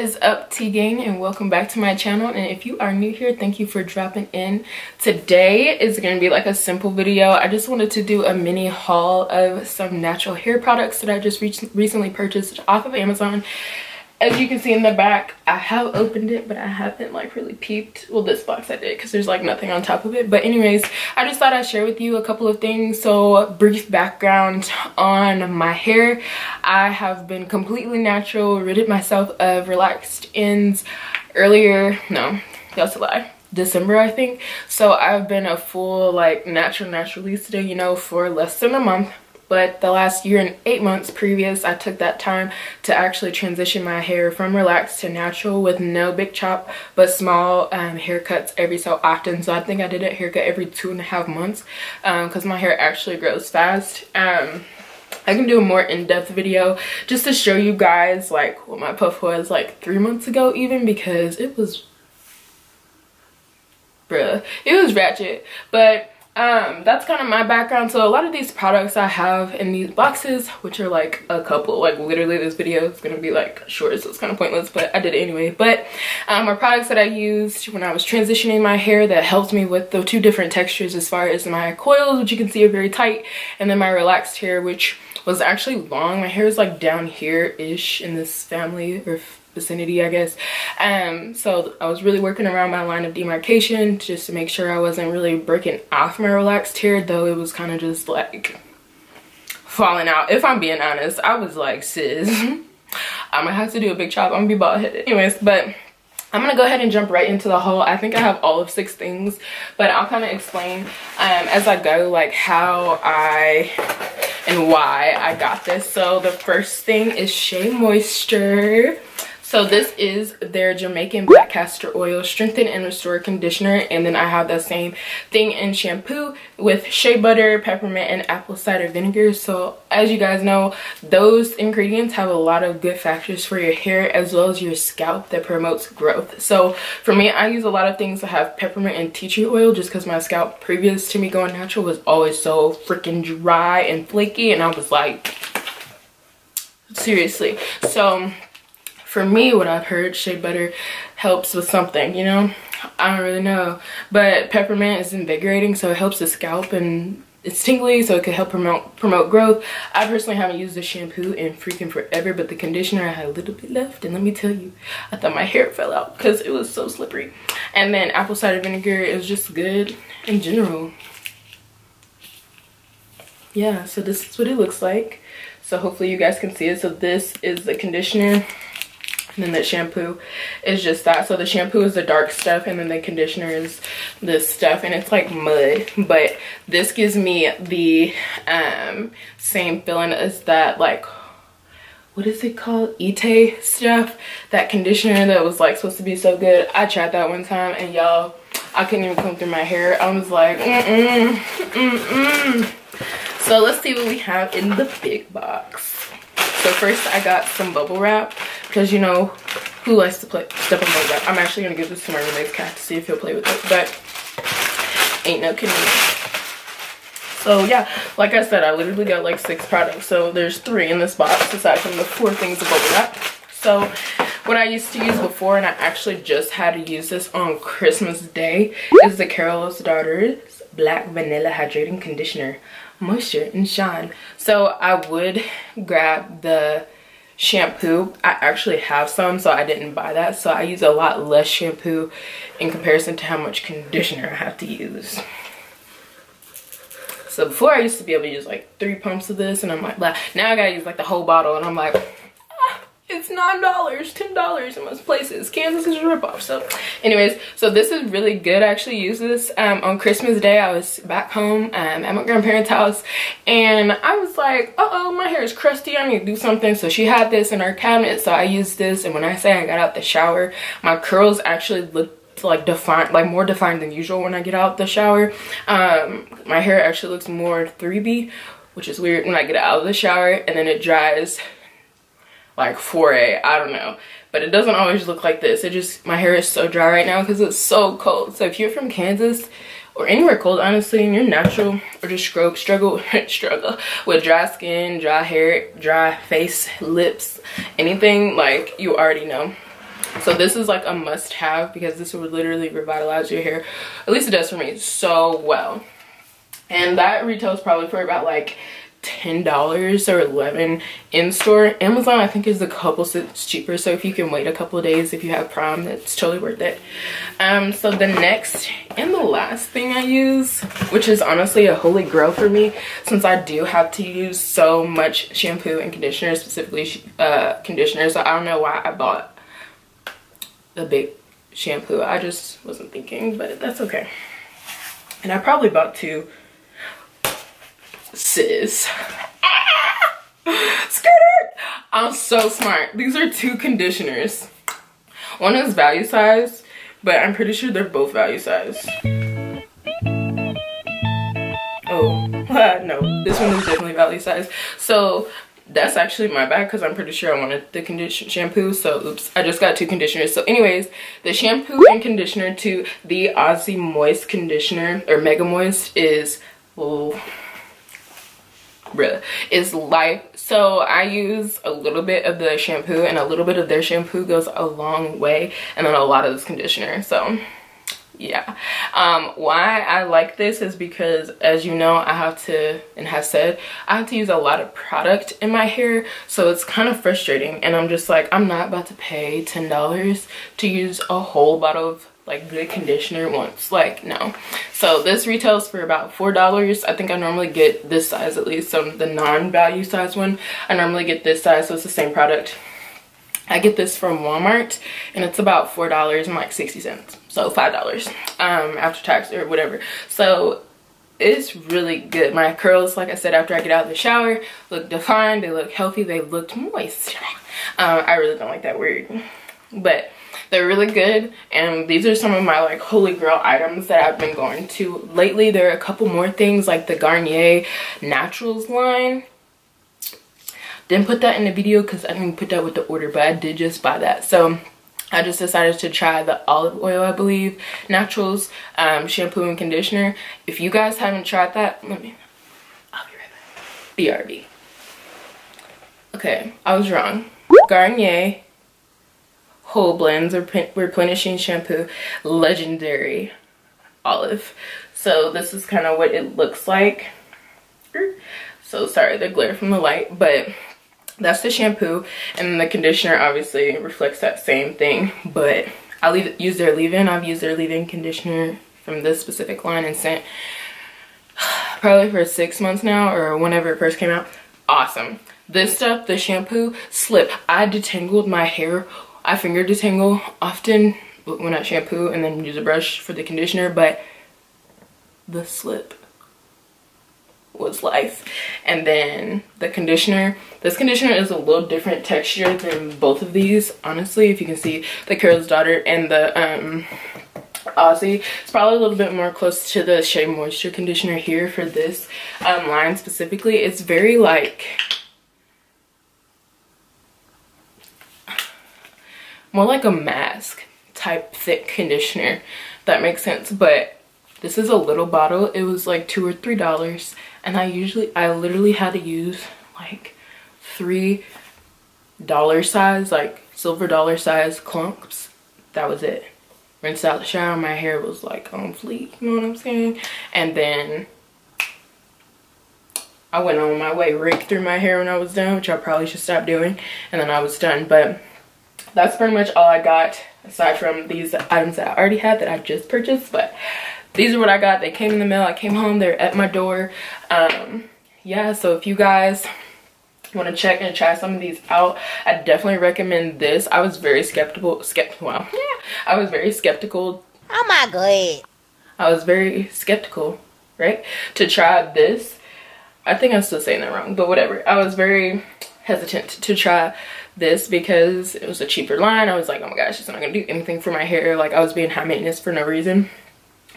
is up, T gang, and welcome back to my channel. And if you are new here, thank you for dropping in. Today is going to be like a simple video. I just wanted to do a mini haul of some natural hair products that I just recently purchased off of Amazon. As you can see in the back, I have opened it, but I haven't like really peeped. Well, this box I did because there's like nothing on top of it. But anyways, I just thought I'd share with you a couple of things. So brief background on my hair. I have been completely natural, ridded myself of relaxed ends that's a lie, December I think. So I've been a full like naturalista, you know, for less than a month. But the last year and 8 months previous, I took that time to actually transition my hair from relaxed to natural with no big chop, but small haircuts every so often. So I think I did a haircut every 2.5 months because my hair actually grows fast. I can do a more in-depth video just to show you guys like what my puff was like 3 months ago even, because it was, it was ratchet. But that's kind of my background. So a lot of these products I have in these boxes, which are like a couple, like literally this video is gonna be like short, so it's kind of pointless, but I did it anyway. But are products that I used when I was transitioning my hair that helped me with the two different textures, as far as my coils, which you can see are very tight, and then my relaxed hair, which was actually long. My hair is like down here ish in this family or vicinity, I guess. So I was really working around my line of demarcation just to make sure I wasn't really breaking off my relaxed hair, though it was kind of just like falling out. If I'm being honest, I was like, sis, I'm gonna have to do a big chop. I'm gonna be bald headed. Anyways, but I'm gonna go ahead and jump right into the haul. I think I have all of 6 things, but I'll kind of explain as I go, like how and why I got this. So the first thing is Shea Moisture. So this is their Jamaican black castor oil strengthen and restore conditioner, and then I have the same thing in shampoo with shea butter, peppermint, and apple cider vinegar. So as you guys know, those ingredients have a lot of good factors for your hair as well as your scalp that promotes growth. So for me, I use a lot of things that have peppermint and tea tree oil just because my scalp previous to me going natural was always so freaking dry and flaky, and I was like, seriously. So for me, what I've heard, shea butter helps with something, you know? I don't really know. But peppermint is invigorating, so it helps the scalp, and it's tingly, so it could help promote growth. I personally haven't used the shampoo in freaking forever, but the conditioner I had a little bit left, and let me tell you, I thought my hair fell out because it was so slippery. And then apple cider vinegar is just good in general. Yeah, so this is what it looks like. So hopefully you guys can see it. So this is the conditioner. And then the shampoo is just that. So the shampoo is the dark stuff, and then the conditioner is this stuff, and it's like mud. But this gives me the same feeling as that, like, what is it called? Ite stuff. That conditioner that was like supposed to be so good. I tried that one time, and y'all, I couldn't even comb through my hair. I was like, So let's see what we have in the big box. So first I got some bubble wrap, because you know who likes to step on bubble wrap. I'm actually gonna give this to my roommate's cat to see if he'll play with it, but ain't no kidding. So yeah, like I said, I literally got like 6 products. So there's 3 in this box aside from the 4 things of bubble wrap. So what I used to use before, and I actually just had to use this on Christmas Day, is the Carol's Daughters Black Vanilla Hydrating Conditioner, Moisture and Shine. So I would grab the shampoo. I actually have some, so I didn't buy that. So I use a lot less shampoo in comparison to how much conditioner I have to use. So before I used to be able to use like 3 pumps of this, and I'm like, blah. Now I gotta use like the whole bottle, and I'm like, it's $9, $10 in most places. Kansas is a ripoff. So anyways, so this is really good. I actually use this on Christmas Day. I was back home at my grandparents' house, and I was like, uh-oh, my hair is crusty, I need to do something. So she had this in her cabinet, so I used this, and when I say I got out the shower, my curls actually looked like defined, like more defined than usual when I get out the shower. My hair actually looks more 3B, which is weird when I get out of the shower, and then it dries like 4A, I don't know, but it doesn't always look like this. It just, my hair is so dry right now because it's so cold. So if you're from Kansas or anywhere cold, honestly, and you're natural, or just struggle with dry skin, dry hair, dry face, lips, anything, like, you already know So this is like a must-have because this would literally revitalize your hair. At least it does for me so well. And that retails probably for about like $10 or $11 in store. Amazon I think is a couple cents cheaper, so if you can wait a couple of days if you have Prime, that's totally worth it. So the next and the last thing I use, which is honestly a holy grail for me since I do have to use so much shampoo and conditioner, specifically conditioner, so I don't know why I bought a big shampoo. I just wasn't thinking, but that's okay. And I probably bought two. Sis. Skirt! I'm so smart. These are two conditioners. One is value size, but I'm pretty sure they're both value size. Oh, no. This one is definitely value size. So that's actually my bad because I'm pretty sure I wanted the conditioner shampoo. So oops, I just got two conditioners. So anyways, the shampoo and conditioner to the Aussie Moist conditioner or Mega Moist is is life. So I use a little bit of the shampoo, and a little bit of their shampoo goes a long way, and then a lot of this conditioner. So yeah, why I like this is because, as you know, I have to, and have said, I have to use a lot of product in my hair, so it's kind of frustrating. And I'm just like, I'm not about to pay $10 to use a whole bottle of like good conditioner once. Like, no. So this retails for about $4. I think I normally get this size, at least. So the non-value size one, I normally get this size, so it's the same product. I get this from Walmart, and it's about $4 and like 60 cents, so $5 after tax or whatever. So it's really good. My curls, like I said, after I get out of the shower, look defined, they look healthy, they look moist. I really don't like that word, but they're really good. And these are some of my like holy grail items that I've been going to lately. There are a couple more things like the Garnier Naturals line. Didn't put that in the video because I didn't put that with the order, but I did just buy that. So I just decided to try the olive oil, I believe, Naturals shampoo and conditioner. If you guys haven't tried that, I'll be right back. BRB. Okay, I was wrong. Garnier Whole Blends or Replenishing Shampoo, Legendary Olive. So this is kind of what it looks like. So sorry, the glare from the light, but that's the shampoo, and the conditioner obviously reflects that same thing. But I use their leave-in. I've used their leave-in conditioner from this specific line and scent probably for 6 months now, or whenever it first came out. Awesome. This stuff, the shampoo, slip. I detangled my hair. I finger detangle often when I shampoo and then use a brush for the conditioner, but the slip was life. And then the conditioner, this conditioner is a little different texture than both of these, honestly. If you can see the Carol's Daughter and the Aussie, it's probably a little bit more close to the Shea Moisture conditioner here for this line specifically. It's very like more like a mask type thick conditioner, if that makes sense. But this is a little bottle. It was like $2 or $3, and I literally had to use like $3 size, like silver dollar size clumps. That was it. Rinsed out the shower, my hair was like on fleek, you know what I'm saying? And then I went on my way, raked through my hair when I was done, which I probably should stop doing, and then I was done. But that's pretty much all I got, aside from these items that I already had that I just purchased. But these are what I got. They came in the mail. I came home. They're at my door. Yeah, so if you guys want to check and try some of these out, I definitely recommend this. I was very skeptical. Wow. Yeah, I was very skeptical. Oh my god. I was very skeptical, right, to try this. I think I'm still saying that wrong, but whatever. I was very hesitant to try this because it was a cheaper line. I was like, oh my gosh, it's not gonna do anything for my hair. Like, I was being high maintenance for no reason.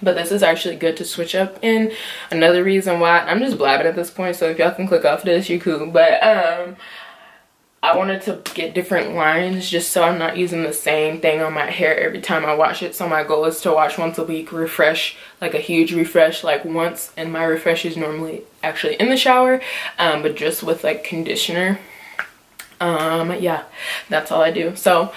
But this is actually good to switch up in. Another reason why, I'm just blabbing at this point, so if y'all can click off this, you cool. But I wanted to get different lines just so I'm not using the same thing on my hair every time I wash it. So my goal is to wash once a week, refresh, like a huge refresh, like once. And my refresh is normally actually in the shower, but just with like conditioner. Yeah, that's all I do. So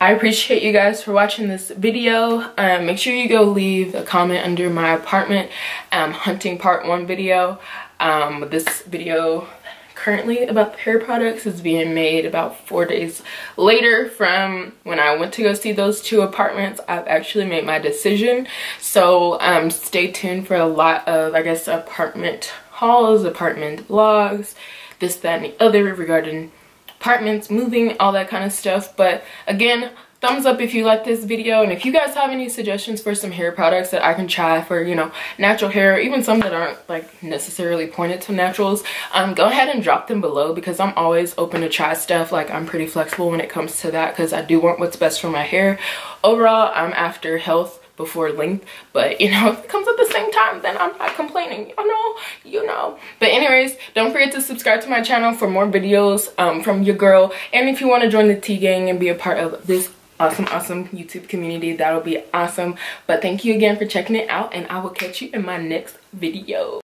I appreciate you guys for watching this video. Make sure you go leave a comment under my apartment hunting part 1 video. This video currently about the hair products is being made about 4 days later from when I went to go see those 2 apartments. I've actually made my decision, so stay tuned for a lot of, I guess, apartment hauls, apartment vlogs, this, that, and the other regarding apartments, moving, all that kind of stuff. But again, thumbs up if you like this video, and if you guys have any suggestions for some hair products that I can try for, you know, natural hair, even some that aren't like necessarily pointed to naturals, go ahead and drop them below, because I'm always open to try stuff. Like, I'm pretty flexible when it comes to that, because I do want what's best for my hair. Overall, I'm after health before length, but you know, if it comes at the same time, then I'm not complaining, you know. But anyways, don't forget to subscribe to my channel for more videos from your girl, and if you want to join the Tea Gang and be a part of this awesome YouTube community, that'll be awesome. But thank you again for checking it out, and I will catch you in my next video.